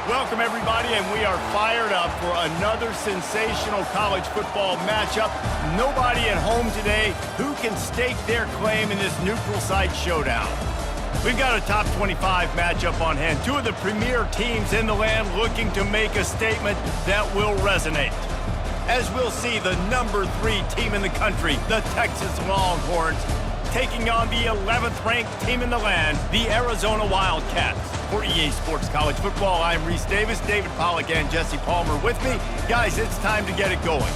Welcome, everybody, and we are fired up for another sensational college football matchup. Nobody at home today who can stake their claim in this neutral site showdown. We've got a top 25 matchup on hand. Two of the premier teams in the land looking to make a statement that will resonate. As we'll see, the number 3 team in the country, the Texas Longhorns, taking on the 11th ranked team in the land, the Arizona Wildcats. For EA Sports College Football, I'm Reese Davis, David Pollack and Jesse Palmer with me. Guys, it's time to get it going.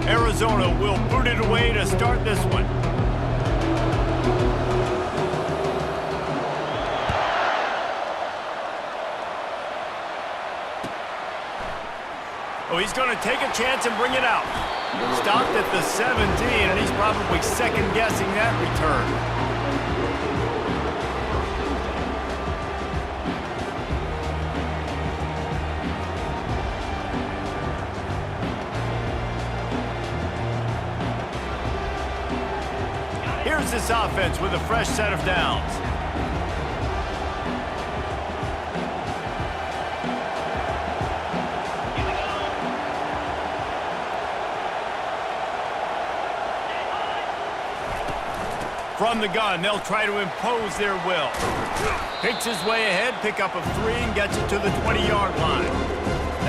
Arizona will boot it away to start this one. Oh, he's going to take a chance and bring it out. Stopped at the 17, and he's probably second-guessing that return. Here's this offense with a fresh set of downs. From the gun, they'll try to impose their will. Picks his way ahead, pick up of 3, and gets it to the 20-yard line.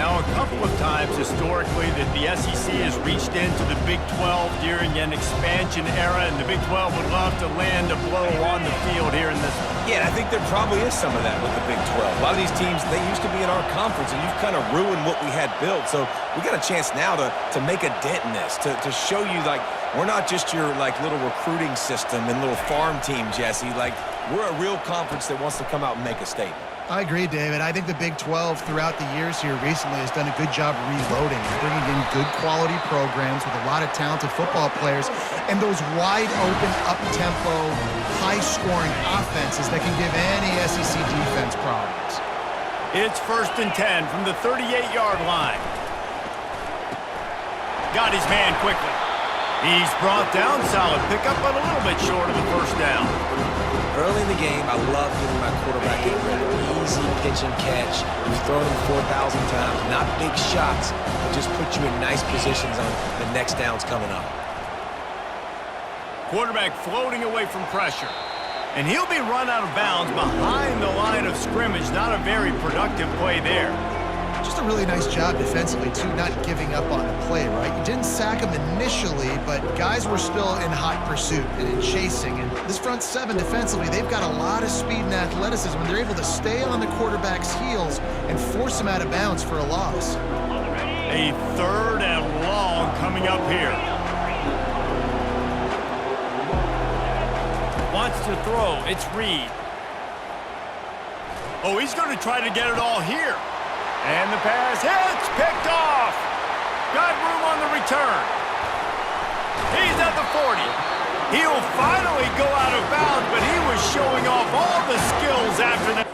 Now, a couple of times historically that the SEC has reached into the Big 12 during an expansion era, and the Big 12 would love to land a blow on the field here in this one. Yeah, I think there probably is some of that with the Big 12. A lot of these teams, they used to be in our conference, and you've kind of ruined what we had built. So we got a chance now to make a dent in this, to show you, like, we're not just your, like, little recruiting system and little farm team, Jesse. Like, we're a real conference that wants to come out and make a statement. I agree, David. I think the Big 12 throughout the years here recently has done a good job reloading and bringing in good quality programs with a lot of talented football players and those wide-open, up-tempo, high-scoring offenses that can give any SEC defense problems. It's 1st and 10 from the 38-yard line. Got his man quickly. He's brought down, solid pickup, but a little bit short of the first down. Early in the game, I love giving my quarterback a easy pitch and catch. You've thrown him 4,000 times, not big shots, but just put you in nice positions on the next downs coming up. Quarterback floating away from pressure. And he'll be run out of bounds behind the line of scrimmage. Not a very productive play there. Just a really nice job defensively, too, not giving up on the play, right? You didn't sack him initially, but guys were still in hot pursuit and in chasing. And this front 7 defensively, they've got a lot of speed and athleticism. They're able to stay on the quarterback's heels and force him out of bounds for a loss. A 3rd and long coming up here. Wants to throw. It's Reed. Oh, he's going to try to get it all here. And the pass hits, picked off. Got room on the return. He's at the 40. He'll finally go out of bounds, but he was showing off all the skills after that.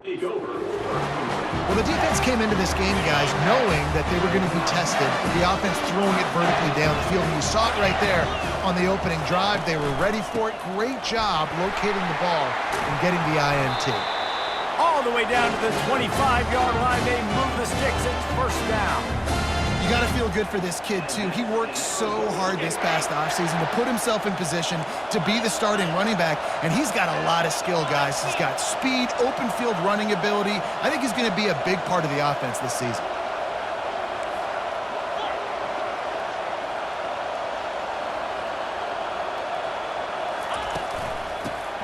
Well, the defense came into this game, guys, knowing that they were going to be tested. The offense throwing it vertically down the field. And you saw it right there on the opening drive. They were ready for it. Great job locating the ball and getting the INT. All the way down to the 25-yard line. They move the sticks. It's 1st down. You got to feel good for this kid, too. He worked so hard this past offseason to put himself in position to be the starting running back, and he's got a lot of skill, guys. He's got speed, open field running ability. I think he's going to be a big part of the offense this season.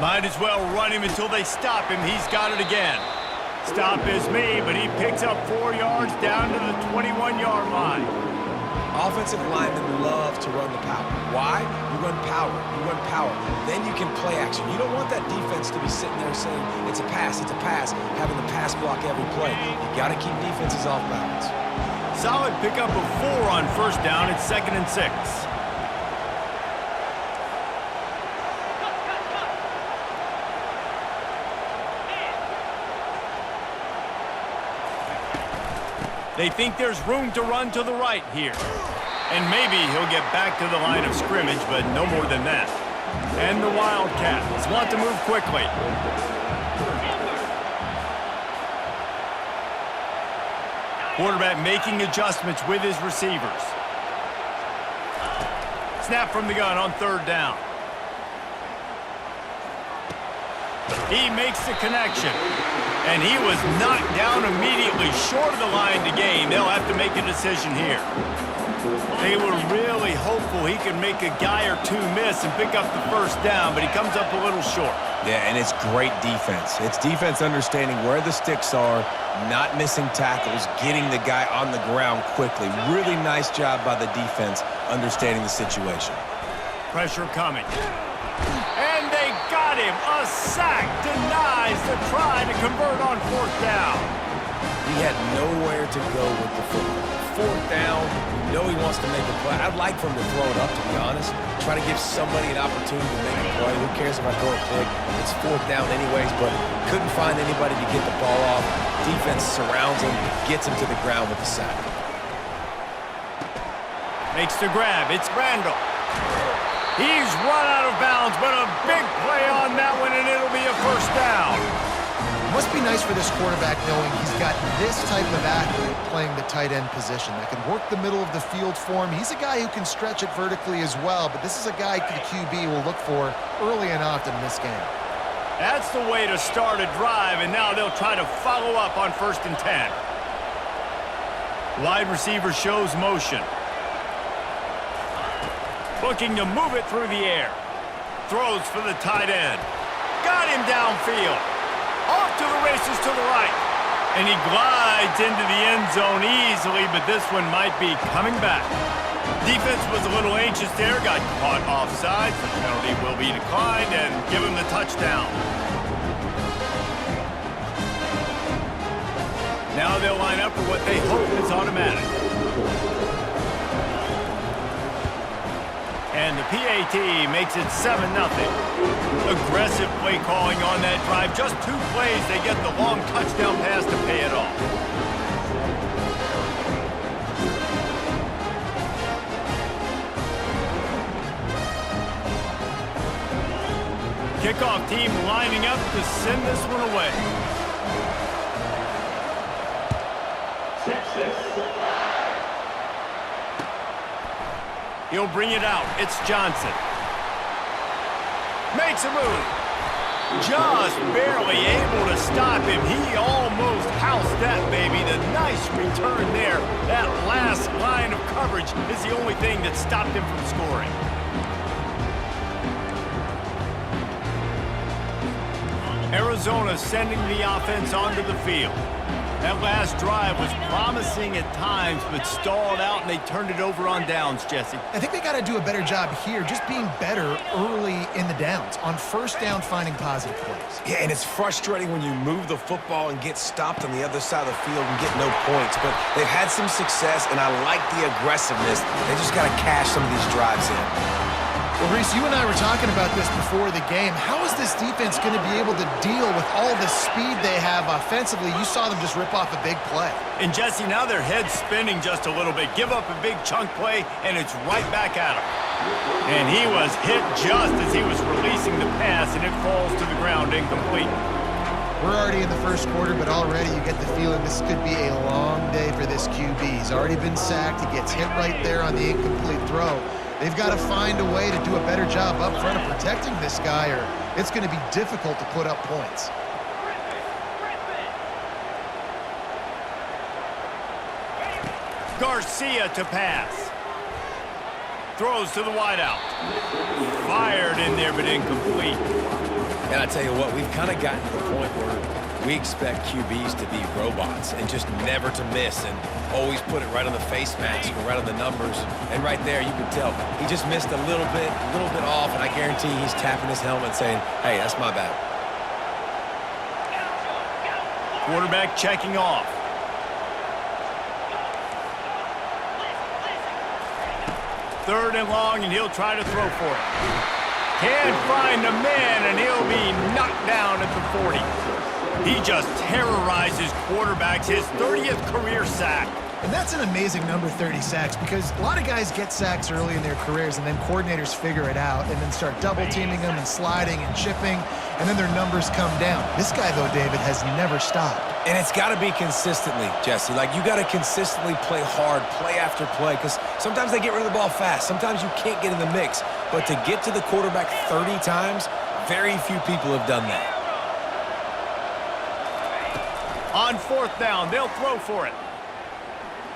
Might as well run him until they stop him. He's got it again. Stop is me, but he picks up 4 yards down to the 21-yard line. Offensive linemen love to run the power. Why? You run power. You run power. Then you can play action. You don't want that defense to be sitting there saying, it's a pass, having the pass block every play. You got to keep defenses off balance. Solid pickup of 4 on first down. It's 2nd and 6. They think there's room to run to the right here. And maybe he'll get back to the line of scrimmage, but no more than that. And the Wildcats want to move quickly. Quarterback making adjustments with his receivers. Snap from the gun on 3rd down. He makes the connection. And he was knocked down immediately short of the line to gain. They'll have to make a decision here. They were really hopeful he could make a guy or two miss and pick up the first down, but he comes up a little short. Yeah, and it's great defense. It's defense understanding where the sticks are, not missing tackles, getting the guy on the ground quickly. Really nice job by the defense understanding the situation. Pressure coming. And they got him. A sack denies the try to convert on 4th down. He had nowhere to go with the football. 4th down, you know he wants to make a play. I'd like for him to throw it up, to be honest. Try to give somebody an opportunity to make a play. Who cares if I throw a pick? It's 4th down anyways, but couldn't find anybody to get the ball off. Defense surrounds him, gets him to the ground with the sack. Makes the grab. It's Randall. He's run out of bounds, but a big play on that one, and it'll be a first down. It must be nice for this quarterback knowing he's got this type of athlete playing the tight end position that can work the middle of the field for him. He's a guy who can stretch it vertically as well, but this is a guy the QB will look for early and often in this game. That's the way to start a drive, and now they'll try to follow up on 1st and 10. Wide receiver shows motion. Looking to move it through the air. Throws for the tight end. Got him downfield. Off to the races to the right. And he glides into the end zone easily, but this one might be coming back. Defense was a little anxious there. Got caught offside. The penalty will be declined and give him the touchdown. Now they'll line up for what they hope is automatic. And the PAT makes it 7-0. Aggressive play calling on that drive. Just 2 plays, they get the long touchdown pass to pay it off. Kickoff team lining up to send this one away. 6-6. He'll bring it out. It's Johnson. Makes a move. Just barely able to stop him. He almost housed that baby. The nice return there. That last line of coverage is the only thing that stopped him from scoring. Arizona sending the offense onto the field. That last drive was promising at times, but stalled out, and they turned it over on downs, Jesse. I think they got to do a better job here, just being better early in the downs, on 1st down, finding positive plays. Yeah, and it's frustrating when you move the football and get stopped on the other side of the field and get no points, but they've had some success, and I like the aggressiveness. They just got to cash some of these drives in. Well, Reese, you and I were talking about this before the game. How is this defense going to be able to deal with all the speed they have offensively? You saw them just rip off a big play. And, Jesse, now their head's spinning just a little bit. Give up a big chunk play, and it's right back at him. And he was hit just as he was releasing the pass, and it falls to the ground incomplete. We're already in the first quarter, but already you get the feeling this could be a long day for this QB. He's already been sacked. He gets hit right there on the incomplete throw. They've got to find a way to do a better job up front of protecting this guy, or it's going to be difficult to put up points. Garcia to pass. Throws to the wideout. Fired in there, but incomplete. And I tell you what, we've kind of gotten to the point where we expect QBs to be robots and just never to miss and always put it right on the face mask or right on the numbers. And right there, you can tell he just missed a little bit off, and I guarantee he's tapping his helmet saying, hey, that's my bad. Quarterback checking off. Third and long, and he'll try to throw for it. Can't find a man, and he'll be knocked down at the 40. He just terrorizes quarterbacks, his 30th career sack. And that's an amazing number, 30 sacks, because a lot of guys get sacks early in their careers, and then coordinators figure it out and then start double-teaming them and sliding and chipping, and then their numbers come down. This guy, though, David, has never stopped. And it's got to be consistently, Jesse. Like, you got to consistently play hard, play after play, because sometimes they get rid of the ball fast. Sometimes you can't get in the mix. But to get to the quarterback 30 times, very few people have done that. On fourth down, they'll throw for it.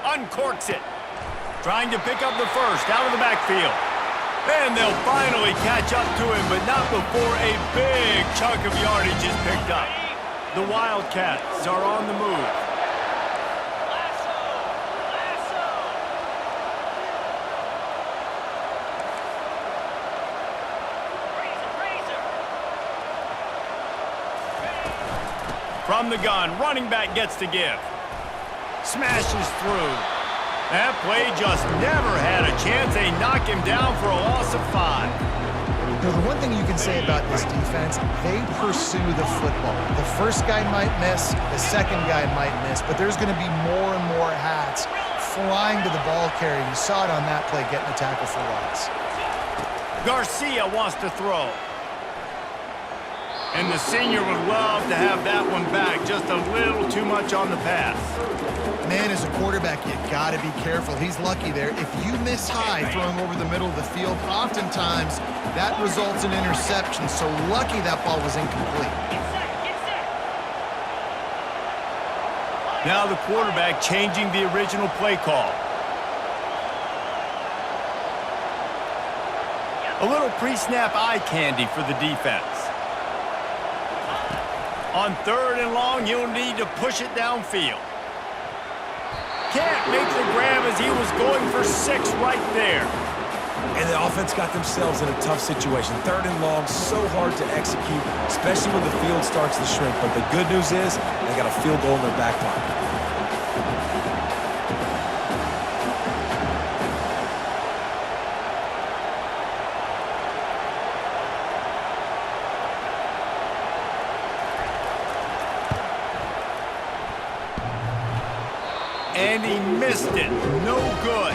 Uncorks it. Trying to pick up the first out of the backfield. And they'll finally catch up to him, but not before a big chunk of yardage is picked up. The Wildcats are on the move. From the gun, running back gets to give. Smashes through. That play just never had a chance. They knock him down for a loss of 5. You know, the one thing you can say about this defense, they pursue the football. The first guy might miss, the second guy might miss, but there's going to be more and more hats flying to the ball carrier. You saw it on that play, getting a tackle for loss. Garcia wants to throw. And the senior would love to have that one back. Just a little too much on the pass. Man, as a quarterback, you got to be careful. He's lucky there. If you miss high throwing over the middle of the field, oftentimes that results in interception. So lucky that ball was incomplete. Now the quarterback changing the original play call. A little pre-snap eye candy for the defense. On third and long, he'll need to push it downfield. Can't make the grab as he was going for 6 right there. And the offense got themselves in a tough situation. Third and long, so hard to execute, especially when the field starts to shrink. But the good news is they got a field goal in their back pocket. And he missed it. No good.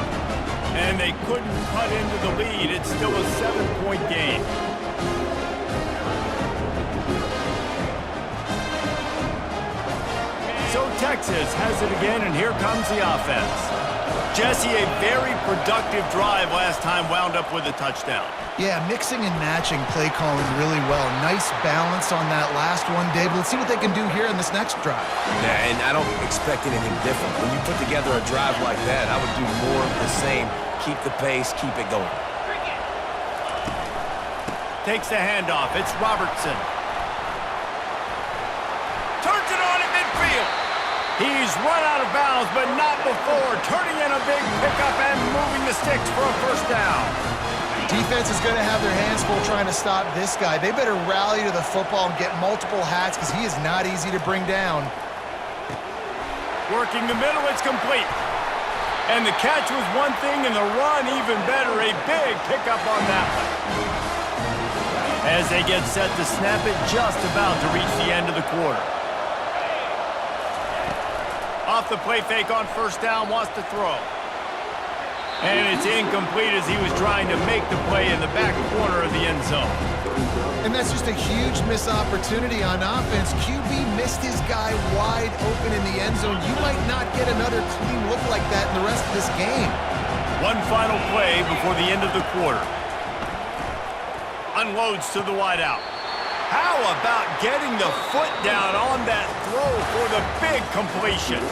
And they couldn't cut into the lead. It's still a 7-point game. So Texas has it again, and here comes the offense. Jesse, a very productive drive last time, wound up with a touchdown. Yeah, mixing and matching play calling really well. Nice balance on that last one, Dave. Let's see what they can do here in this next drive. Yeah, and I don't expect anything different. When you put together a drive like that, I would do more of the same. Keep the pace, keep it going. Takes the handoff. It's Robertson. Turns it on at midfield. He's run out of bounds, but not before. Turning in a big pickup and moving the sticks for a first down. Defense is going to have their hands full trying to stop this guy. They better rally to the football and get multiple hats because he is not easy to bring down. Working the middle, it's complete. And the catch was one thing, and the run even better. A big pickup on that one. As they get set to snap it, just about to reach the end of the quarter. Off the play fake on first down, wants to throw. And it's incomplete as he was trying to make the play in the back corner of the end zone. And that's just a huge missed opportunity on offense. QB missed his guy wide open in the end zone. You might not get another clean look like that in the rest of this game. One final play before the end of the quarter. Unloads to the wideout. How about getting the foot down on that throw for the big completion?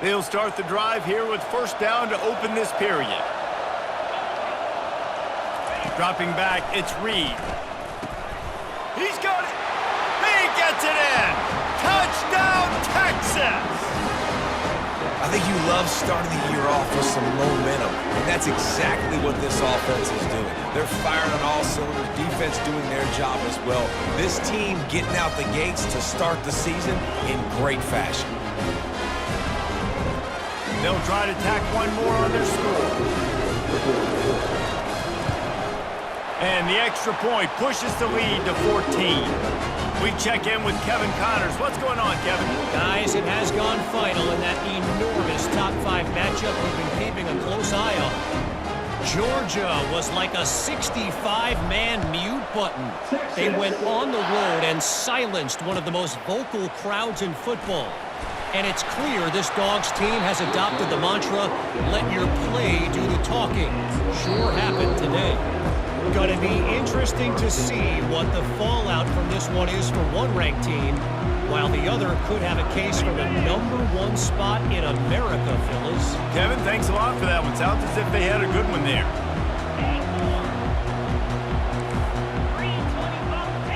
They'll start the drive here with first down to open this period. Dropping back, it's Reed. He's got it. He gets it in. Touchdown, Texas. I think you love starting the year off with some momentum, and that's exactly what this offense is doing. They're firing on all cylinders, defense doing their job as well. This team getting out the gates to start the season in great fashion. They'll try to tack one more on their score. And the extra point pushes the lead to 14. We check in with Kevin Connors. What's going on, Kevin? Guys, it has gone final in that enormous top 5 matchup we've been keeping a close eye on. Georgia was like a 65-man mute button. They went on the road and silenced one of the most vocal crowds in football. And it's clear this Dogs team has adopted the mantra, let your play do the talking. Sure happened today. Going to be interesting to see what the fallout from this one is for one ranked team, while the other could have a case for the #1 spot in America, fellas. Kevin, thanks a lot for that one. Sounds as if they had a good one there.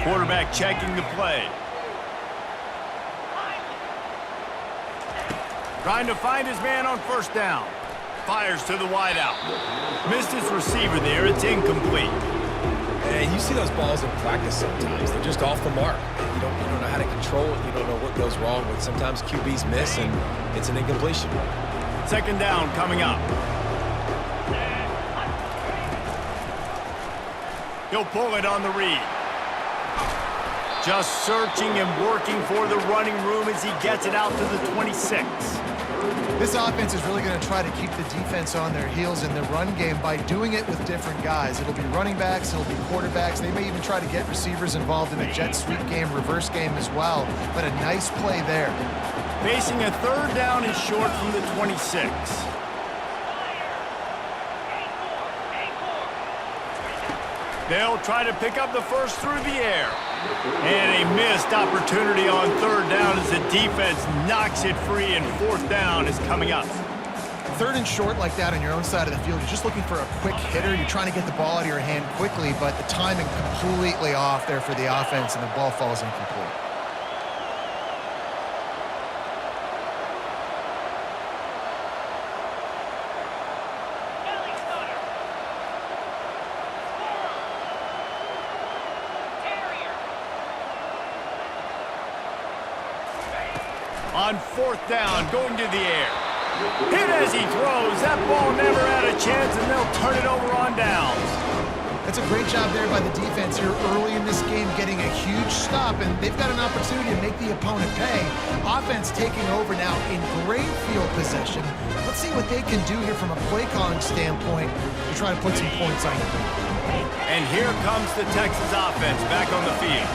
Quarterback checking the play. Trying to find his man on first down. Fires to the wideout. Missed his receiver there. It's incomplete. And you see those balls in practice sometimes. They're just off the mark. You don't know how to control it. You don't know what goes wrong with. Sometimes QBs miss, and it's an incompletion. Second down coming up. He'll pull it on the read. Just searching and working for the running room as he gets it out to the 26. This offense is really going to try to keep the defense on their heels in the run game by doing it with different guys. It'll be running backs, it'll be quarterbacks. They may even try to get receivers involved in a jet sweep game, reverse game as well. But a nice play there. Facing a third down and short from the 26. They'll try to pick up the first through the air. And a missed opportunity on third down as the defense knocks it free, and fourth down is coming up. Third and short like that on your own side of the field, you're just looking for a quick hitter. You're trying to get the ball out of your hand quickly, but the timing completely off there for the offense, and the ball falls incomplete. On fourth down, going to the air. Hit as he throws. That ball never had a chance, and they'll turn it over on downs. That's a great job there by the defense here early in this game, getting a huge stop, and they've got an opportunity to make the opponent pay. Offense taking over now in great field possession. Let's see what they can do here from a play calling standpoint to try to put some points on it. And here comes the Texas offense back on the field.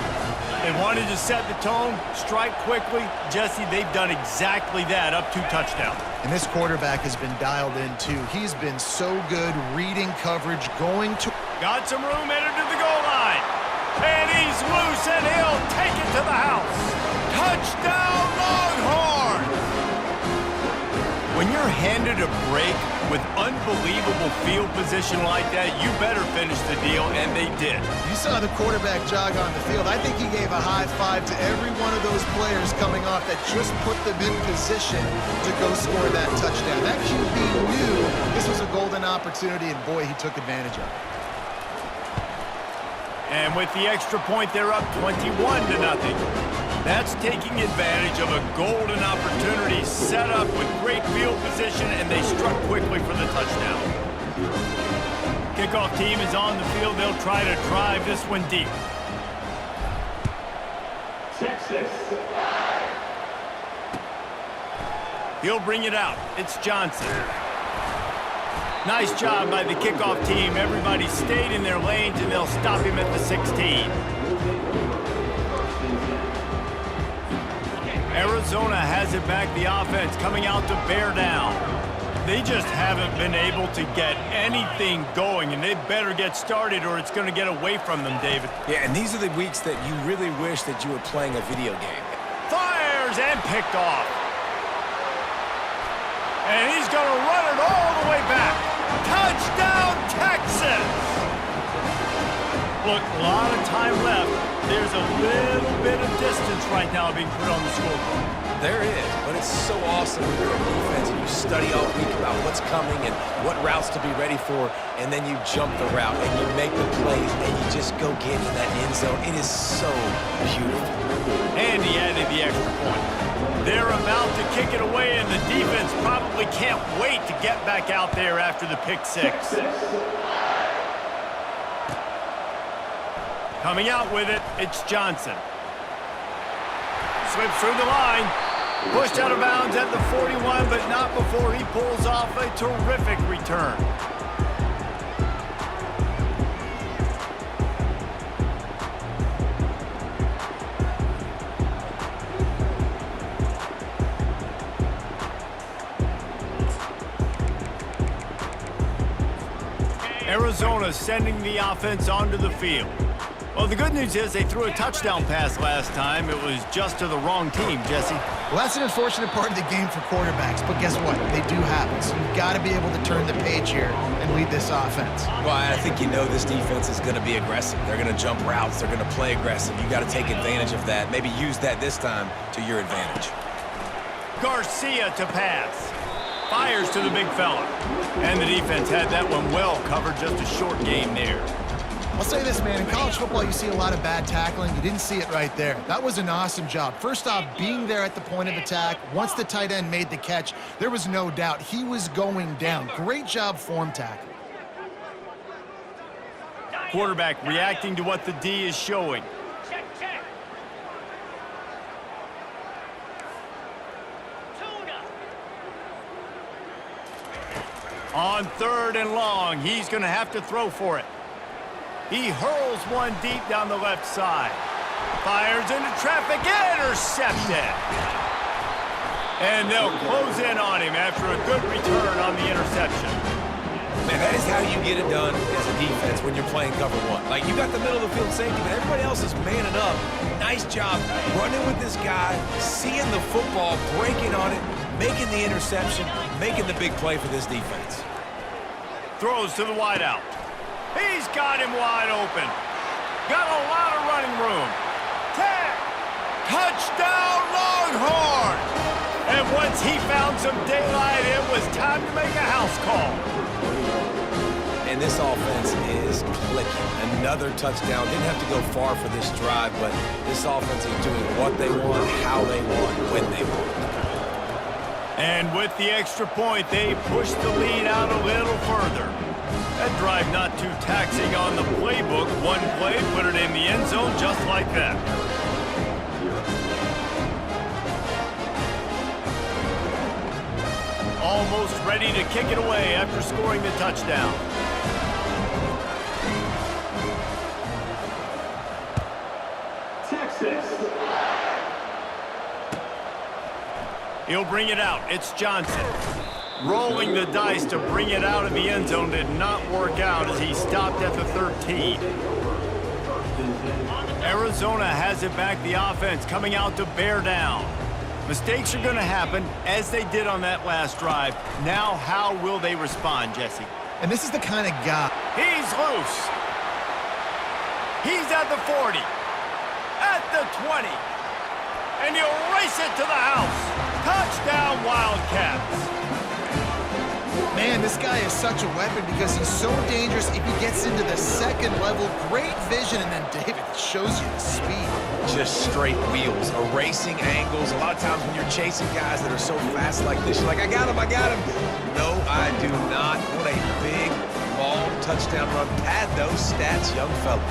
They wanted to set the tone, strike quickly. Jesse, they've done exactly that, up 2 touchdowns. And this quarterback has been dialed in, too. He's been so good reading coverage, going to... Got some room, headed to the goal line. And he's loose, and he'll take it to the house. Touchdown, Longhorns! When you're handed a break with unbelievable field position like that, you better finish the deal, and they did. You saw the quarterback jog on the field. I think he gave a high five to every one of those players coming off that just put them in position to go score that touchdown. That QB knew this was a golden opportunity, and boy, he took advantage of it. And with the extra point, they're up 21-0. That's taking advantage of a golden opportunity set up with great field position, and they struck quickly for the touchdown. Kickoff team is on the field. They'll try to drive this one deep. Texas. He'll bring it out. It's Johnson. Nice job by the kickoff team. Everybody stayed in their lanes, and they'll stop him at the 16. Arizona has it back. The offense coming out to bear down. They just haven't been able to get anything going, and they better get started or it's going to get away from them, David. Yeah, and these are the weeks that you really wish that you were playing a video game. Fires and picked off. And he's going to run it all the way back. Touchdown, Texas! Look, a lot of time left. There's a little bit of distance right now being put on the scoreboard. There is, but it's so awesome when you're on defense and you study all week about what's coming and what routes to be ready for, and then you jump the route and you make the plays and you just go get in that end zone. It is so beautiful. And he added the extra point. They're about to kick it away, and the defense probably can't wait to get back out there after the pick six. Coming out with it, it's Johnson. Slips through the line. Pushed out of bounds at the 41, but not before he pulls off a terrific return. Arizona sending the offense onto the field. Well, the good news is they threw a touchdown pass last time. It was just to the wrong team, Jesse. Well, that's an unfortunate part of the game for quarterbacks, but guess what? They do happen, so you've got to be able to turn the page here and lead this offense. Well, I think you know this defense is going to be aggressive. They're going to jump routes. They're going to play aggressive. You got to take advantage of that. Maybe use that this time to your advantage. Garcia to pass. Fires to the big fella. And the defense had that one well covered, just a short game there. I'll say this, man, in college football, you see a lot of bad tackling. You didn't see it right there. That was an awesome job. First off, being there at the point of attack. Once the tight end made the catch, there was no doubt he was going down. Great job form tackling. Quarterback reacting to what the D is showing. On 3rd and long, he's going to have to throw for it. He hurls one deep down the left side. Fires into traffic, intercepted. And they'll close in on him after a good return on the interception. Man, that is how you get it done as a defense when you're playing cover one. Like, you got the middle of the field safety, but everybody else is manning up. Nice job running with this guy, seeing the football, breaking on it, making the interception, making the big play for this defense. Throws to the wideout. He's got him wide open. Got a lot of running room. Touchdown, Longhorns! And once he found some daylight, it was time to make a house call. And this offense is clicking. Another touchdown. Didn't have to go far for this drive, but this offense is doing what they want, how they want, when they want. And with the extra point, they push the lead out a little further. That drive not too taxing on the playbook. One play, put it in the end zone just like that. Almost ready to kick it away after scoring the touchdown. Texas. He'll bring it out. It's Johnson. Rolling the dice to bring it out of the end zone did not work out as he stopped at the 13. Arizona has it back. The offense coming out to bear down. Mistakes are going to happen, as they did on that last drive. Now, how will they respond, Jesse? And this is the kind of guy. He's loose. He's at the 40. At the 20. And he'll race it to the house. Touchdown, Wildcats. Man, this guy is such a weapon because he's so dangerous if he gets into the second level. Great vision, and then David shows you the speed. Just straight wheels, erasing angles. A lot of times when you're chasing guys that are so fast like this, you're like, I got him, I got him. No, I do not. What a big, long touchdown run. Pad those stats, young fella.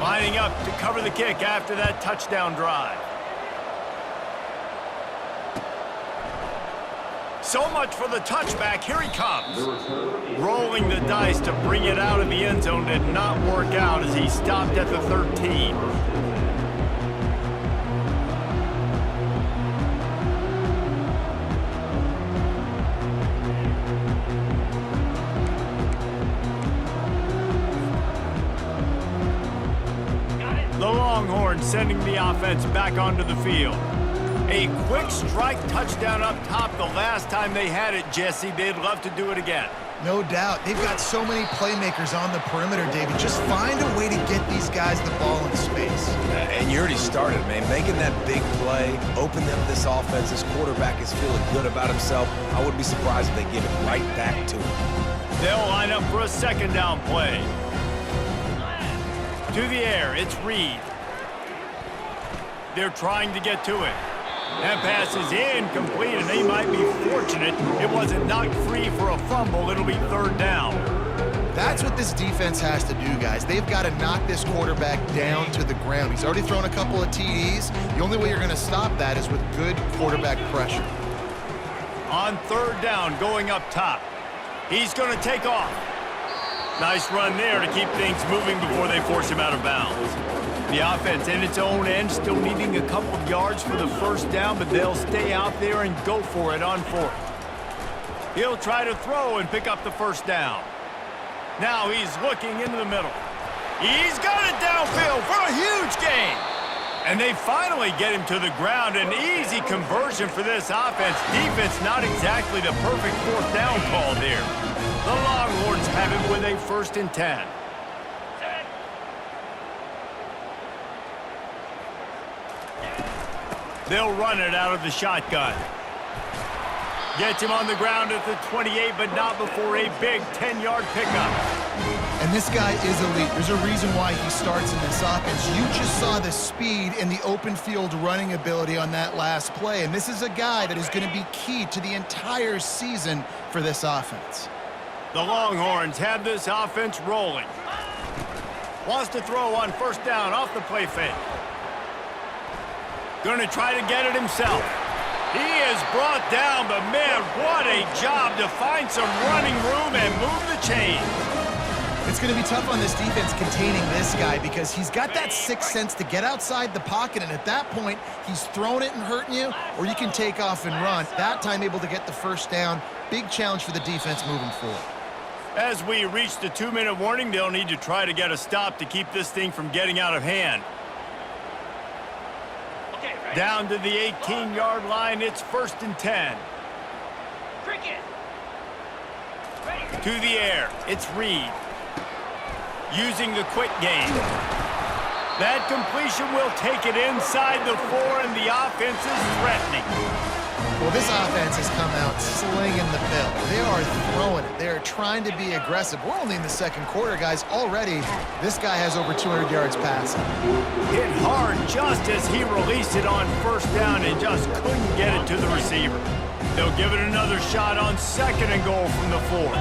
Lining up to cover the kick after that touchdown drive. So much for the touchback. Here he comes. Rolling the dice to bring it out of the end zone did not work out as he stopped at the 13. The Longhorns sending the offense back onto the field. A quick strike touchdown up top the last time they had it, Jesse. They'd love to do it again. No doubt. They've got so many playmakers on the perimeter, David. Just find a way to get these guys the ball in space. And you already started, man. Making that big play, opening up this offense. This quarterback is feeling good about himself. I wouldn't be surprised if they give it right back to him. They'll line up for a second down play. To the air, it's Reed. They're trying to get to it. That pass is incomplete, and they might be fortunate it wasn't knocked free for a fumble. It'll be third down. That's what this defense has to do, guys. They've got to knock this quarterback down to the ground. He's already thrown a couple of TDs. The only way you're going to stop that is with good quarterback pressure. On third down, going up top. He's going to take off. Nice run there to keep things moving before they force him out of bounds. The offense in its own end still needing a couple of yards for the first down, but they'll stay out there and go for it on fourth. He'll try to throw and pick up the first down. Now he's looking into the middle. He's got it downfield for a huge gain. And they finally get him to the ground. An easy conversion for this offense. Defense not exactly the perfect fourth down call there. The Longhorns have it with a 1st and 10. They'll run it out of the shotgun. Gets him on the ground at the 28, but not before a big 10-yard pickup. And this guy is elite. There's a reason why he starts in this offense. You just saw the speed and the open field running ability on that last play. And this is a guy that is going to be key to the entire season for this offense. The Longhorns have this offense rolling. Wants to throw on first down off the play fake. Going to try to get it himself. He is brought down, but man, what a job to find some running room and move the chains. It's going to be tough on this defense containing this guy because he's got that sixth sense to get outside the pocket, and at that point, he's throwing it and hurting you, or you can take off and run. That time able to get the first down. Big challenge for the defense moving forward. As we reach the 2-minute warning, they'll need to try to get a stop to keep this thing from getting out of hand. Down to the 18-yard line, it's 1st and 10. To the air, it's Reed. Using the quick game. That completion will take it inside the 4, and the offense is threatening. Well, this offense has come out slinging the bill. They are throwing it. They are trying to be aggressive. We're only in the second quarter, guys. Already, this guy has over 200 yards passing. Hit hard just as he released it on first down and just couldn't get it to the receiver. They'll give it another shot on 2nd and goal from the 4.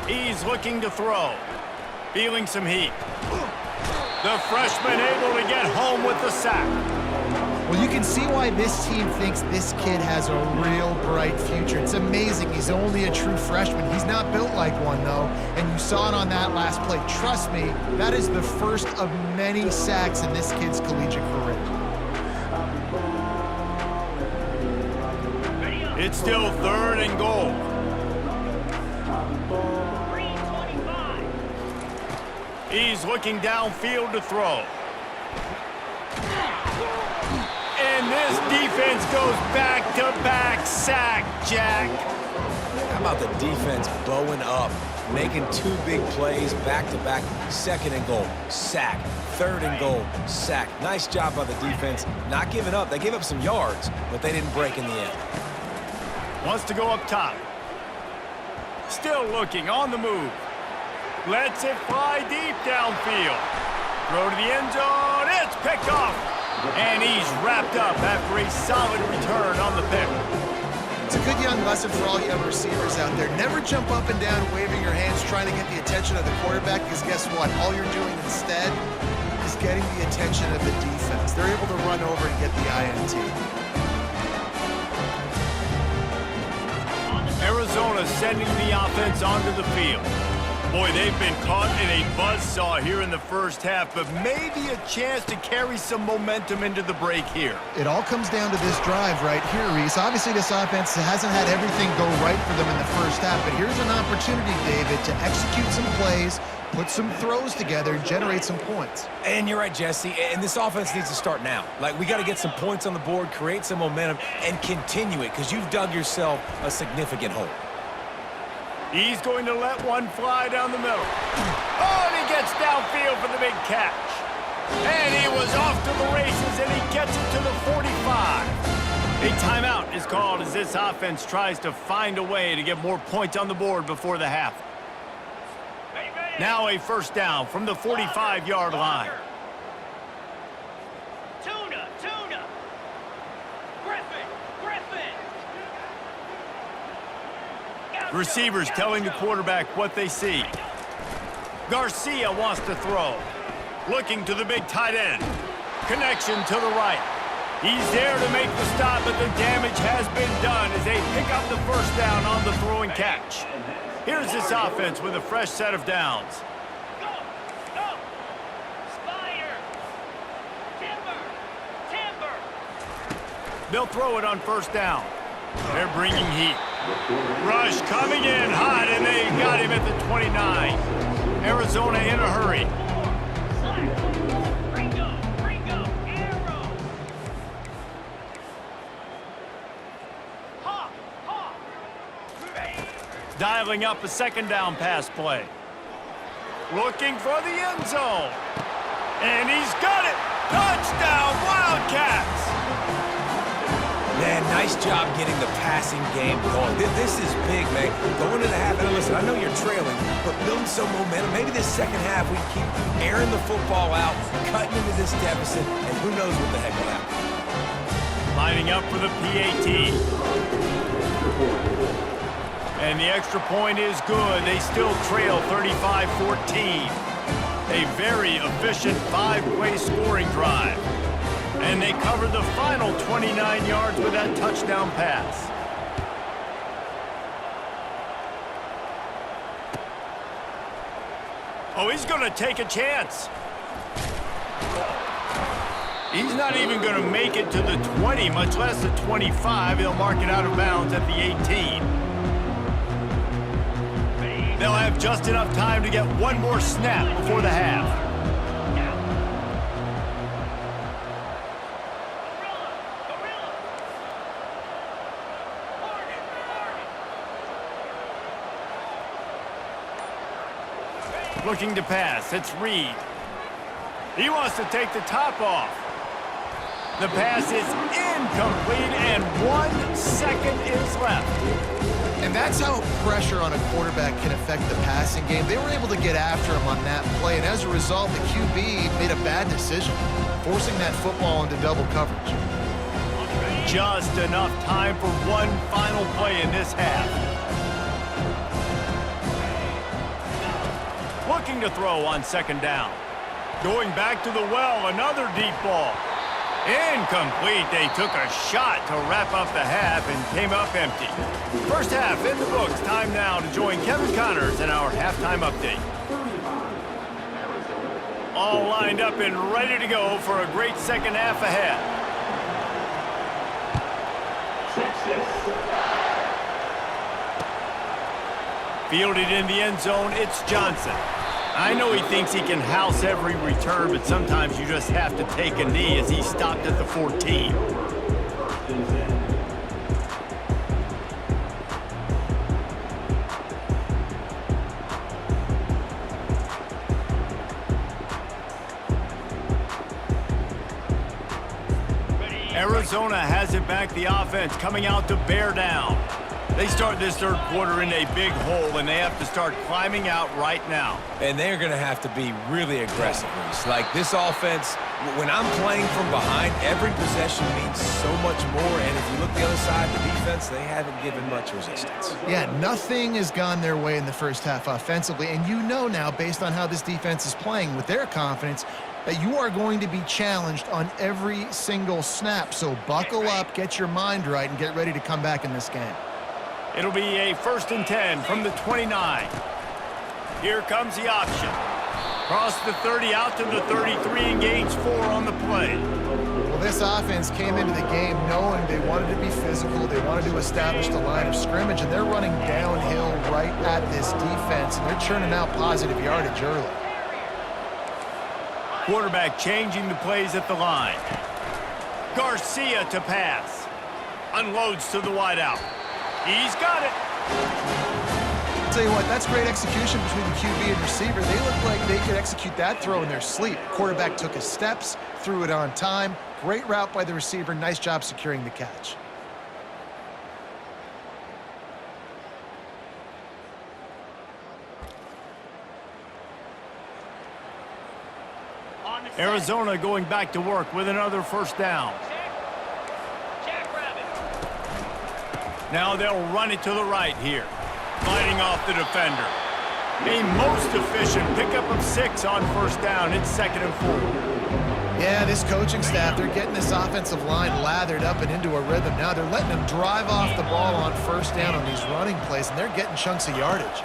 He's looking to throw. Feeling some heat. The freshman able to get home with the sack. Well, you can see why this team thinks this kid has a real bright future. It's amazing. He's only a true freshman. He's not built like one, though, and you saw it on that last play. Trust me, that is the first of many sacks in this kid's collegiate career. It's still 3rd and goal. He's looking downfield to throw. And this defense goes back-to-back sack, Jack. How about the defense bowing up, making 2 big plays back-to-back, 2nd and goal, sack, 3rd and goal, sack. Nice job by the defense, not giving up. They gave up some yards, but they didn't break in the end. Wants to go up top. Still looking, on the move. Lets it fly deep downfield. Throw to the end zone, it's picked off. And he's wrapped up after a solid return on the pick. It's a good young lesson for all young receivers out there. Never jump up and down waving your hands trying to get the attention of the quarterback, because guess what? All you're doing instead is getting the attention of the defense. They're able to run over and get the INT. Arizona sending the offense onto the field. Boy, they've been caught in a buzzsaw here in the first half, but maybe a chance to carry some momentum into the break here. It all comes down to this drive right here, Reese. Obviously, this offense hasn't had everything go right for them in the first half, but here's an opportunity, David, to execute some plays, put some throws together, and generate some points. And you're right, Jesse, and this offense needs to start now. Like, we got to get some points on the board, create some momentum, and continue it, because you've dug yourself a significant hole. He's going to let one fly down the middle. Oh, and he gets downfield for the big catch. And he was off to the races, and he gets it to the 45. A timeout is called as this offense tries to find a way to get more points on the board before the half. Now a first down from the 45-yard line. Tuna. Griffin. Receivers telling the quarterback what they see. Garcia wants to throw. Looking to the big tight end. Connection to the right. He's there to make the stop, but the damage has been done as they pick up the first down on the throw and catch. Here's this offense with a fresh set of downs. Go! Spider! Timber! They'll throw it on first down. They're bringing heat. Rush coming in hot, and they got him at the 29. Arizona in a hurry. Ringo, arrow. Hawk. Dialing up a second down pass play. Looking for the end zone. And he's got it. Touchdown, Wildcats. Man, nice job getting the passing game going. This is big, man. Going into the half, and listen, I know you're trailing, but building some momentum. Maybe this second half we keep airing the football out, cutting into this deficit, and who knows what the heck will happen. Lining up for the PAT. And the extra point is good. They still trail 35-14. A very efficient five-play scoring drive. And they cover the final 29 yards with that touchdown pass. Oh, he's going to take a chance. He's not even going to make it to the 20, much less the 25. He'll mark it out of bounds at the 18. They'll have just enough time to get one more snap before the half. Looking to pass, it's Reed. He wants to take the top off. The pass is incomplete, and 1 second is left. And that's how pressure on a quarterback can affect the passing game. They were able to get after him on that play, and as a result, the QB made a bad decision, forcing that football into double coverage. Just enough time for one final play in this half. Looking to throw on second down. Going back to the well, another deep ball. Incomplete. They took a shot to wrap up the half and came up empty. First half in the books. Time now to join Kevin Connors in our halftime update. All lined up and ready to go for a great second half ahead. Fielded in the end zone, it's Johnson. I know he thinks he can house every return, but sometimes you just have to take a knee as he stopped at the 14. Arizona has it back, the offense coming out to bear down. They start this third quarter in a big hole, and they have to start climbing out right now. And they're going to have to be really aggressive. Like this offense, when I'm playing from behind, every possession means so much more. And if you look the other side, the defense, they haven't given much resistance. Yeah, nothing has gone their way in the first half offensively. And you know now, based on how this defense is playing with their confidence, that you are going to be challenged on every single snap. So buckle up, get your mind right, and get ready to come back in this game. It'll be a 1st and 10 from the 29. Here comes the option. Cross the 30 out to the 33 and gains 4 on the play. Well, this offense came into the game knowing they wanted to be physical. They wanted to establish the line of scrimmage, and they're running downhill right at this defense, and they're churning out positive yardage early. Quarterback changing the plays at the line. Garcia to pass. Unloads to the wideout. He's got it. I'll tell you what, that's great execution between the QB and receiver. They look like they could execute that throw in their sleep. Quarterback took his steps, threw it on time. Great route by the receiver. Nice job securing the catch. Arizona going back to work with another 1st down. Now they'll run it to the right here. Fighting off the defender. A most efficient pickup of 6 on 1st down. It's 2nd and 4. Yeah, this coaching staff, they're getting this offensive line lathered up and into a rhythm. Now they're letting them drive off the ball on 1st down on these running plays, and they're getting chunks of yardage.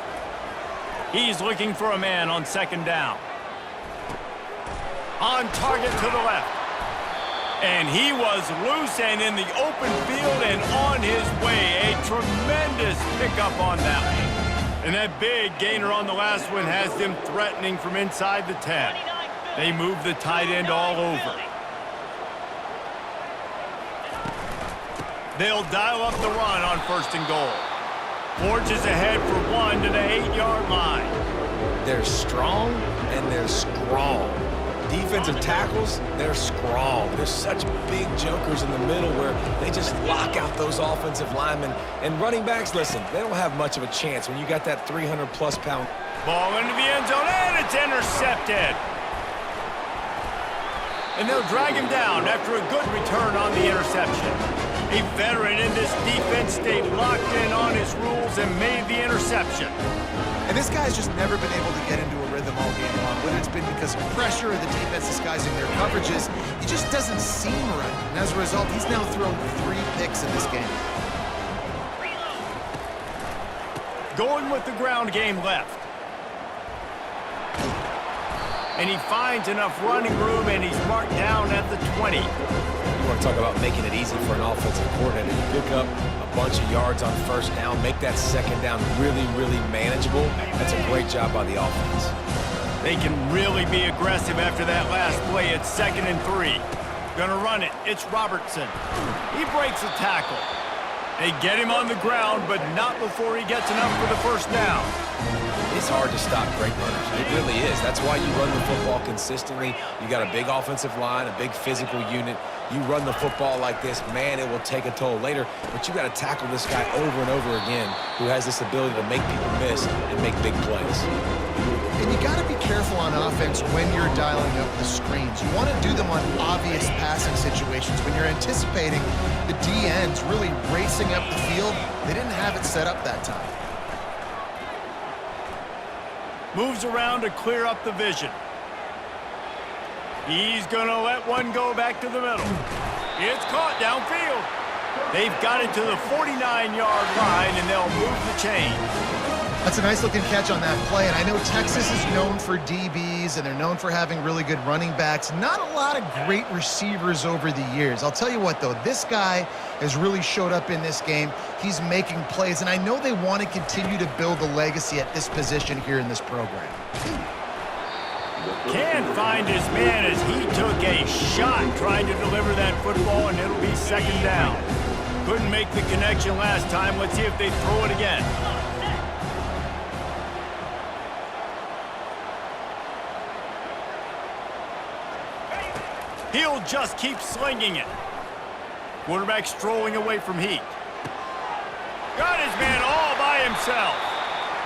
He's looking for a man on 2nd down. On target to the left. And he was loose and in the open field and on his way. A tremendous pickup on that one. And that big gainer on the last one has them threatening from inside the 10. They move the tight end all over. They'll dial up the run on 1st and goal. Forges ahead for 1 to the 8-yard line. They're strong and they're strong. Defensive tackles, they're strong. They're such big jokers in the middle where they just lock out those offensive linemen. And running backs, listen, they don't have much of a chance when you got that 300-plus pound. Ball into the end zone, and it's intercepted. And they'll drag him down after a good return on the interception. A veteran in this defense stayed locked in on his rules and made the interception. And this guy's just never been able to get into a rhythm all game long, whether it's been because of pressure or the defense disguising their coverages. He just doesn't seem right. And as a result, he's now thrown 3 picks in this game. Going with the ground game left. And he finds enough running room, and he's marked down at the 20. You want to talk about making it easy for an offensive coordinator to pick up a bunch of yards on 1st down, make that 2nd down really, really manageable. That's a great job by the offense. They can really be aggressive after that last play. It's 2nd and 3. Gonna run it. It's Robertson. He breaks a tackle. They get him on the ground, but not before he gets enough for the 1st down. It's hard to stop great runners. It really is. That's why you run the football consistently. You got a big offensive line, a big physical unit. You run the football like this, man, it will take a toll later. But you got to tackle this guy over and over again who has this ability to make people miss and make big plays. And you got to be careful on offense when you're dialing up the screens. You want to do them on obvious passing situations. When you're anticipating the DNs really racing up the field, they didn't have it set up that time. Moves around to clear up the vision. He's going to let one go back to the middle. It's caught downfield. They've got it to the 49-yard line, and they'll move the chain. That's a nice-looking catch on that play, and I know Texas is known for DBs, and they're known for having really good running backs. Not a lot of great receivers over the years. I'll tell you what, though, this guy has really showed up in this game. He's making plays, and I know they want to continue to build a legacy at this position here in this program. Can't find his man as he took a shot trying to deliver that football, and it'll be 2nd down. Couldn't make the connection last time. Let's see if they throw it again. He'll just keep slinging it. Quarterback strolling away from heat. Got his man all by himself.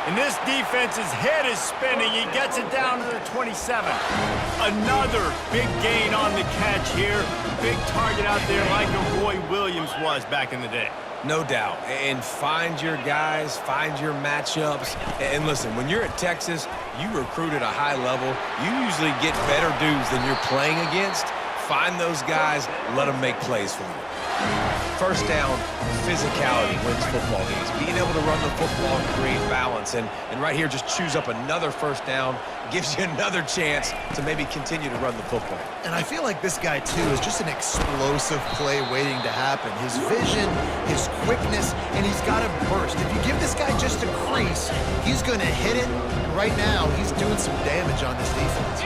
And this defense's head is spinning. He gets it down to the 27. Another big gain on the catch here. Big target out there like a Roy Williams was back in the day. No doubt. And find your guys, find your matchups. And listen, when you're at Texas, you recruit at a high level. You usually get better dudes than you're playing against. Find those guys, let them make plays for you. First down, physicality wins football games. Being able to run the football and create balance. And right here, just choose up another first down, gives you another chance to maybe continue to run the football. And I feel like this guy, too, is just an explosive play waiting to happen. His vision, his quickness, and he's got a burst. If you give this guy just a crease, he's going to hit it. And right now, he's doing some damage on this defense.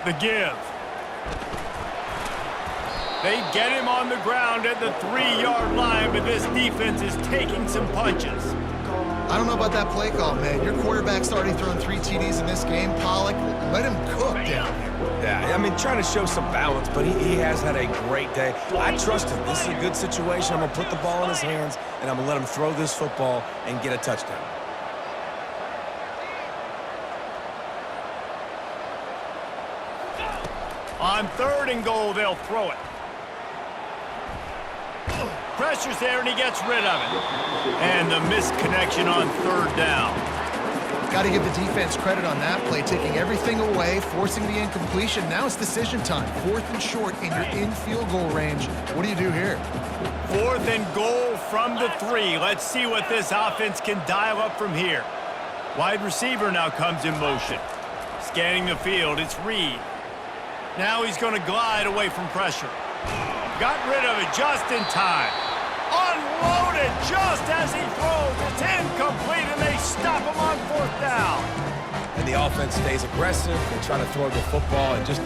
The give. They get him on the ground at the 3-yard line, but this defense is taking some punches. I don't know about that play call, man. Your quarterback's already thrown 3 TDs in this game. Pollock, let him cook down here. Yeah, I mean, trying to show some balance, but he has had a great day. I trust him. This is a good situation. I'm going to put the ball in his hands, and I'm going to let him throw this football and get a touchdown. On 3rd and goal, they'll throw it. Pressure's there, and he gets rid of it. And the misconnection on 3rd down. Got to give the defense credit on that play, taking everything away, forcing the incompletion. Now it's decision time. 4th and short, and you're in field goal range. What do you do here? 4th and goal from the 3. Let's see what this offense can dial up from here. Wide receiver now comes in motion. Scanning the field, it's Reed. Now he's going to glide away from pressure. Got rid of it just in time. Unloaded just as he throws. It's incomplete, and they stop him on 4th down. And the offense stays aggressive. They try to throw the football and just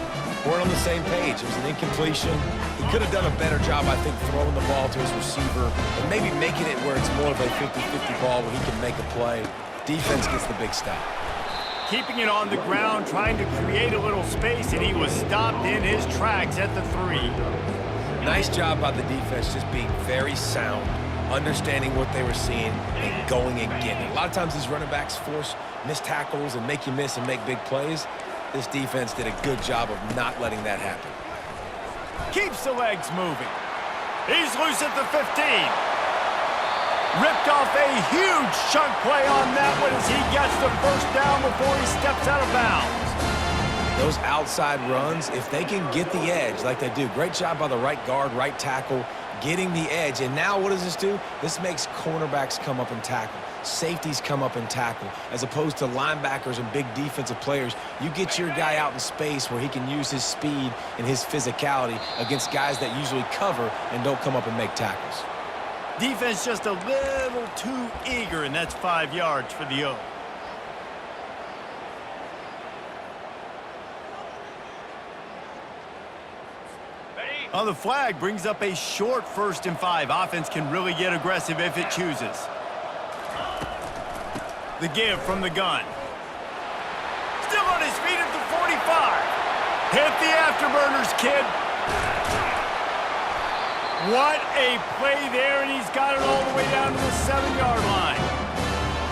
weren't on the same page. It was an incompletion. He could have done a better job, I think, throwing the ball to his receiver and maybe making it where it's more of a 50-50 ball where he can make a play. Defense gets the big stop. Keeping it on the ground, trying to create a little space, and he was stopped in his tracks at the 3. Nice job by the defense, just being very sound, understanding what they were seeing, and going and getting it. A lot of times these running backs force missed tackles and make you miss and make big plays. This defense did a good job of not letting that happen. Keeps the legs moving. He's loose at the 15. Ripped off a huge chunk play on that one as he gets the 1st down before he steps out of bounds. Those outside runs, if they can get the edge like they do, great job by the right guard, right tackle, getting the edge. And now what does this do? This makes cornerbacks come up and tackle. Safeties come up and tackle. As opposed to linebackers and big defensive players, you get your guy out in space where he can use his speed and his physicality against guys that usually cover and don't come up and make tackles. Defense just a little too eager, and that's 5 yards for the O. On the flag, brings up a short 1st and 5. Offense can really get aggressive if it chooses. The give from the gun. Still on his feet at the 45. Hit the afterburners, kid. What a play there, and he's got it all the way down to the 7-yard line.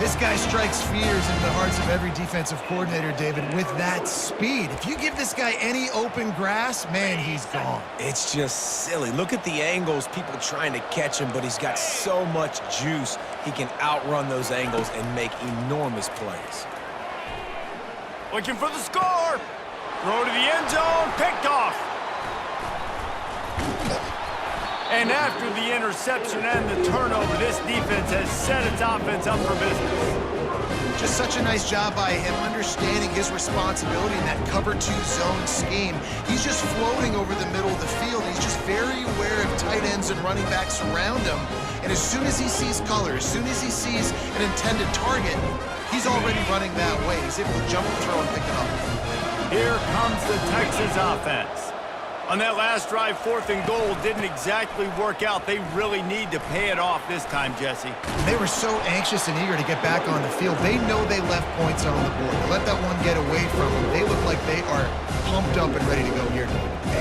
This guy strikes fears into the hearts of every defensive coordinator, David, with that speed. If you give this guy any open grass, man, he's gone. It's just silly. Look at the angles, people trying to catch him, but he's got so much juice. He can outrun those angles and make enormous plays. Looking for the score. Throw to the end zone, picked off. And after the interception and the turnover, this defense has set its offense up for business. Just such a nice job by him understanding his responsibility in that cover 2 zone scheme. He's just floating over the middle of the field. He's just very aware of tight ends and running backs around him. And as soon as he sees color, as soon as he sees an intended target, he's already running that way. He's able to jump, throw, and pick it up. Here comes the Texas offense. On that last drive, 4th and goal didn't exactly work out. They really need to pay it off this time, Jesse. They were so anxious and eager to get back on the field. They know they left points on the board. They let that one get away from them. They look like they are pumped up and ready to go here.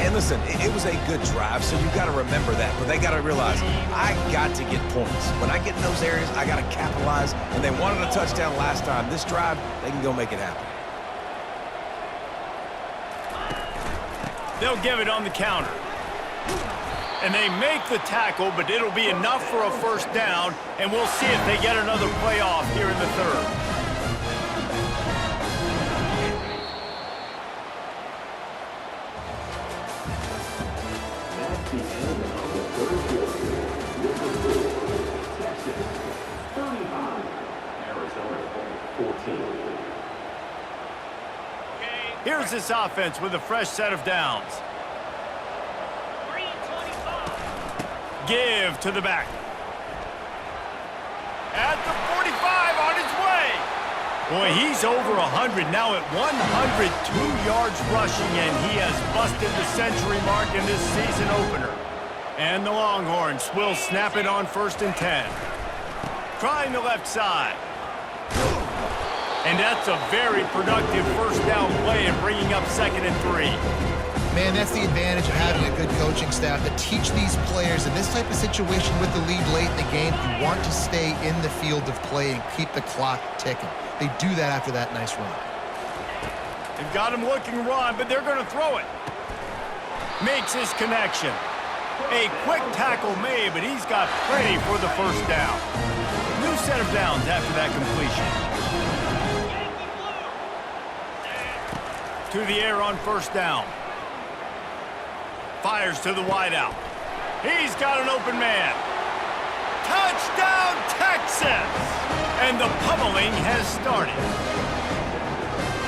And listen, it was a good drive, so you got to remember that. But they got to realize, I got to get points. When I get in those areas, I got to capitalize. And they wanted a touchdown last time. This drive, they can go make it happen. They'll give it on the counter. And they make the tackle, but it'll be enough for a first down, and we'll see if they get another play off here in the third. Here's this offense with a fresh set of downs. 325. Give to the back. At the 45, on his way. Boy, he's over 100, now at 102 yards rushing, and he has busted the century mark in this season opener. And the Longhorns will snap it on 1st and 10. Trying the left side. And that's a very productive first down play and bringing up 2nd and 3. Man, that's the advantage of having a good coaching staff to teach these players in this type of situation with the lead late in the game. You want to stay in the field of play and keep the clock ticking. They do that after that nice run. They've got him looking run, but they're going to throw it. Makes his connection. A quick tackle made, but he's got plenty for the first down. New set of downs after that completion. To the air on first down. Fires to the wideout. He's got an open man. Touchdown, Texas! And the pummeling has started.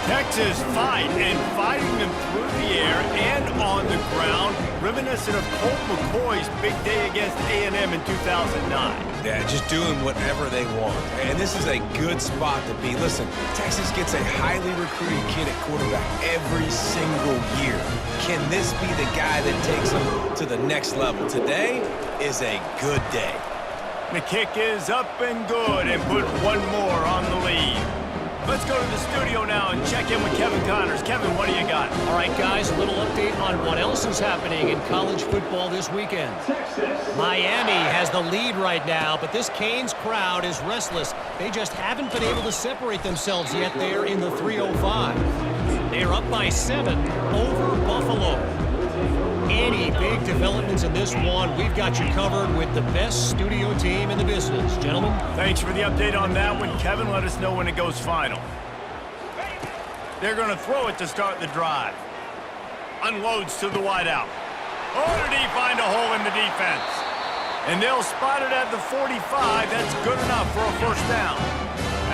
Texas fighting them through the air and on the ground, reminiscent of Colt McCoy's big day against A&M in 2009. Yeah, just doing whatever they want. And this is a good spot to be. Listen, Texas gets a highly recruited kid at quarterback every single year. Can this be the guy that takes them to the next level? Today is a good day. The kick is up and good and put one more on the lead. Let's go to the studio now and check in with Kevin Connors. Kevin, what do you got? All right, guys, a little update on what else is happening in college football this weekend. Miami has the lead right now, but this Canes crowd is restless. They just haven't been able to separate themselves yet there in the 305. They're up by 7 over Buffalo. Any big developments in this one, we've got you covered with the best studio team in the business. Gentlemen? Thanks for the update on that one, Kevin. Let us know when it goes final. They're going to throw it to start the drive. Unloads to the wideout. Oh, did he find a hole in the defense? And they'll spot it at the 45. That's good enough for a first down.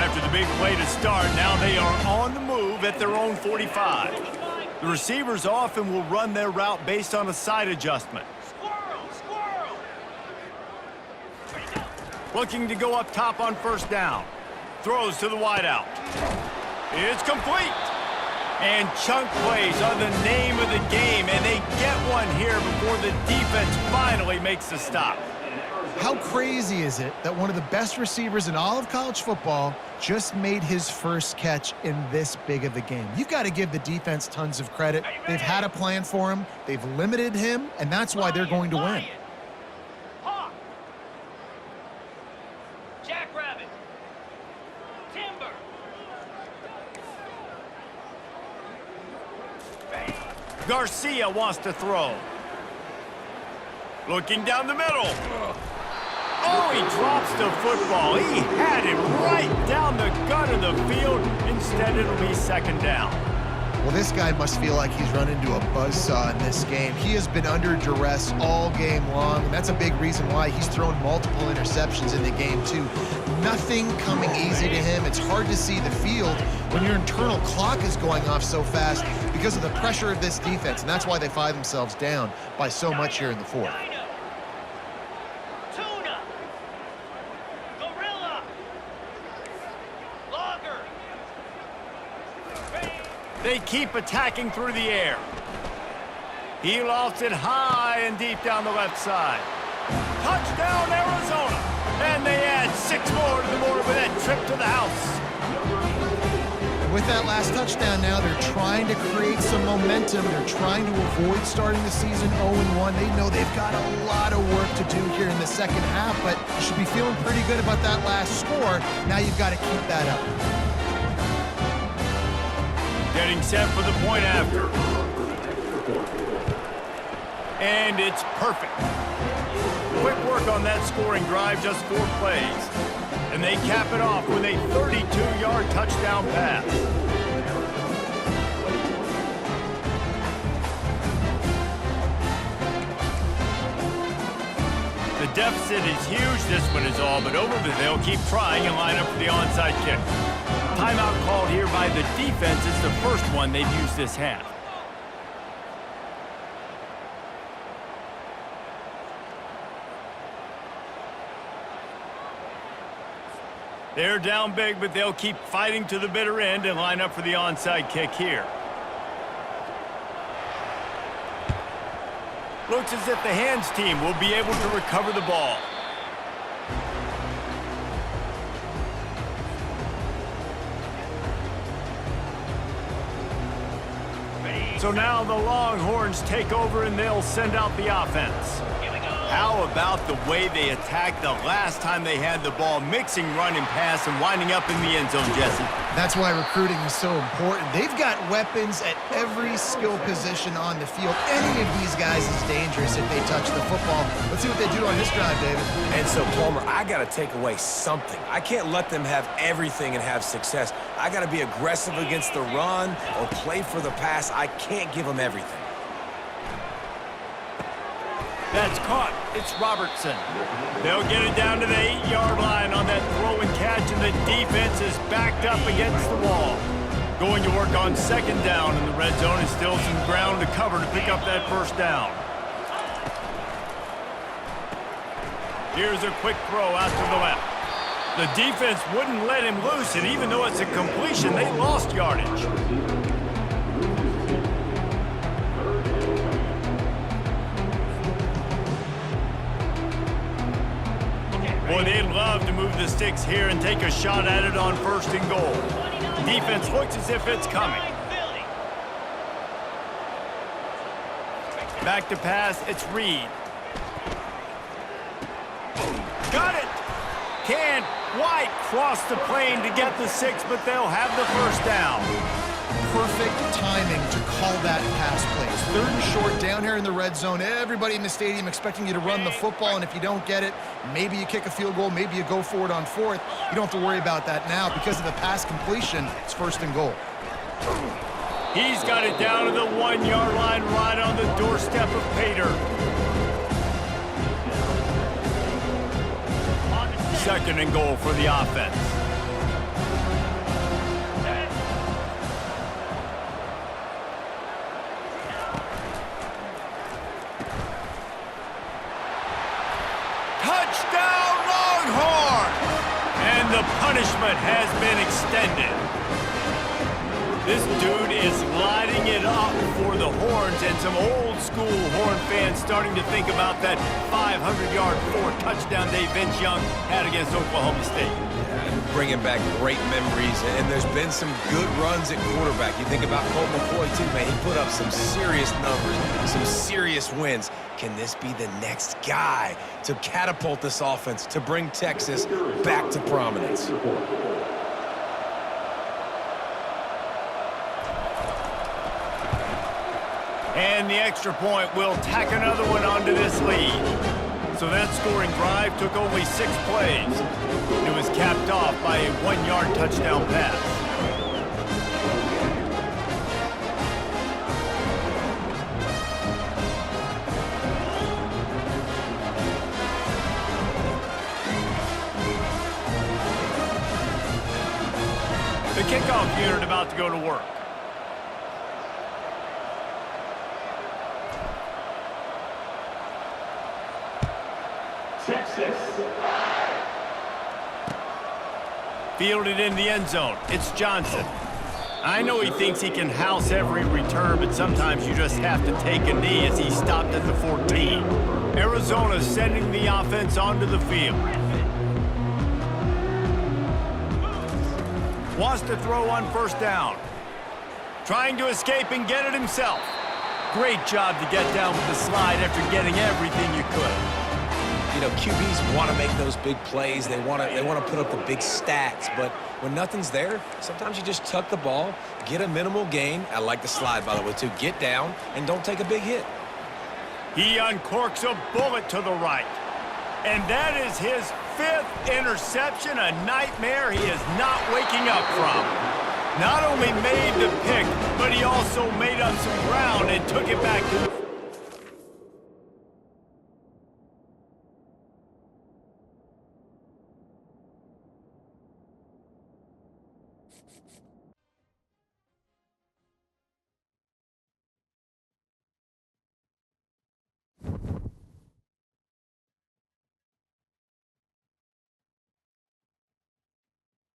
After the big play to start, now they are on the move at their own 45. The receivers often will run their route based on a side adjustment. Squirrel! Looking to go up top on first down. Throws to the wideout. It's complete. And chunk plays are the name of the game, and they get one here before the defense finally makes the stop. How crazy is it that one of the best receivers in all of college football just made his first catch in this big of a game? You've got to give the defense tons of credit. They've had a plan for him. They've limited him, and that's why they're going to win. Hawk. Jackrabbit. Timber. Garcia wants to throw. Looking down the middle. Oh, he drops the football. He had it right down the gut of the field. Instead, it'll be second down. Well, this guy must feel like he's run into a buzzsaw in this game. He has been under duress all game long, and that's a big reason why he's thrown multiple interceptions in the game, too. Nothing coming easy to him. It's hard to see the field when your internal clock is going off so fast because of the pressure of this defense, and that's why they find themselves down by so much here in the fourth. Tuna. Gorilla. Logger. They keep attacking through the air. He lofts it high and deep down the left side. Touchdown, Arizona! And they add 6 more to the board with that trip to the house. And with that last touchdown now, they're trying to create some momentum. They're trying to avoid starting the season 0-1. They know they've got a lot of work to do here in the second half, but you should be feeling pretty good about that last score. Now you've got to keep that up. Getting set for the point after. And it's perfect. Quick work on that scoring drive, just 4 plays. And they cap it off with a 32-yard touchdown pass. The deficit is huge, this one is all, but over, but they'll keep trying and line up for the onside kick. Timeout called here by the defense. It's the first one they've used this half. They're down big, but they'll keep fighting to the bitter end and line up for the onside kick here. Looks as if the hands team will be able to recover the ball. So now the Longhorns take over and they'll send out the offense. How about the way they attacked the last time they had the ball, mixing run and pass and winding up in the end zone, Jesse? That's why recruiting is so important. They've got weapons at every skill position on the field. Any of these guys is dangerous if they touch the football. Let's see what they do on this drive, David. And so, Palmer, I got to take away something. I can't let them have everything and have success. I got to be aggressive against the run or play for the pass. I can't give them everything. That's caught. It's Robertson. They'll get it down to the 8-yard line on that throw and catch, and the defense is backed up against the wall. Going to work on second down, and the red zone is still some ground to cover to pick up that first down. Here's a quick throw out to the left. The defense wouldn't let him loose, and even though it's a completion, they lost yardage. Boy, they'd love to move the sticks here and take a shot at it on first and goal. Defense looks as if it's coming. Back to pass, it's Reed. Got it! Can't quite cross the plane to get the 6, but they'll have the first down. Perfect timing to call that pass plays. 3rd and short down here in the red zone. Everybody in the stadium expecting you to run the football, and if you don't get it, maybe you kick a field goal, maybe you go for it on 4th. You don't have to worry about that now. Because of the pass completion, it's 1st and goal. He's got it down to the 1-yard line right on the doorstep of Pater. 2nd and goal for the offense. Touchdown, Longhorn! And the punishment has been extended. This dude is lighting it up for the Horns, and some old-school Horn fans starting to think about that 500-yard 4-touchdown day Vince Young had against Oklahoma State. Bringing back great memories, and there's been some good runs at quarterback. You think about Colt McCoy, too, man. He put up some serious numbers, some serious wins. Can this be the next guy to catapult this offense, to bring Texas back to prominence? And the extra point will tack another one onto this lead. So that scoring drive took only 6 plays. It was capped off by a 1-yard touchdown pass. The kickoff unit about to go to work. Fielded in the end zone. It's Johnson. I know he thinks he can house every return, but sometimes you just have to take a knee as he stopped at the 14. Arizona sending the offense onto the field. Wants to throw on first down. Trying to escape and get it himself. Great job to get down with the slide after getting everything you could. You know, QBs want to make those big plays. They want to put up the big stats. But when nothing's there, sometimes you just tuck the ball, get a minimal gain. I like the slide, by the way, too. Get down and don't take a big hit. He uncorks a bullet to the right. And that is his 5th interception, a nightmare he is not waking up from. Not only made the pick, but he also made up some ground and took it back to the...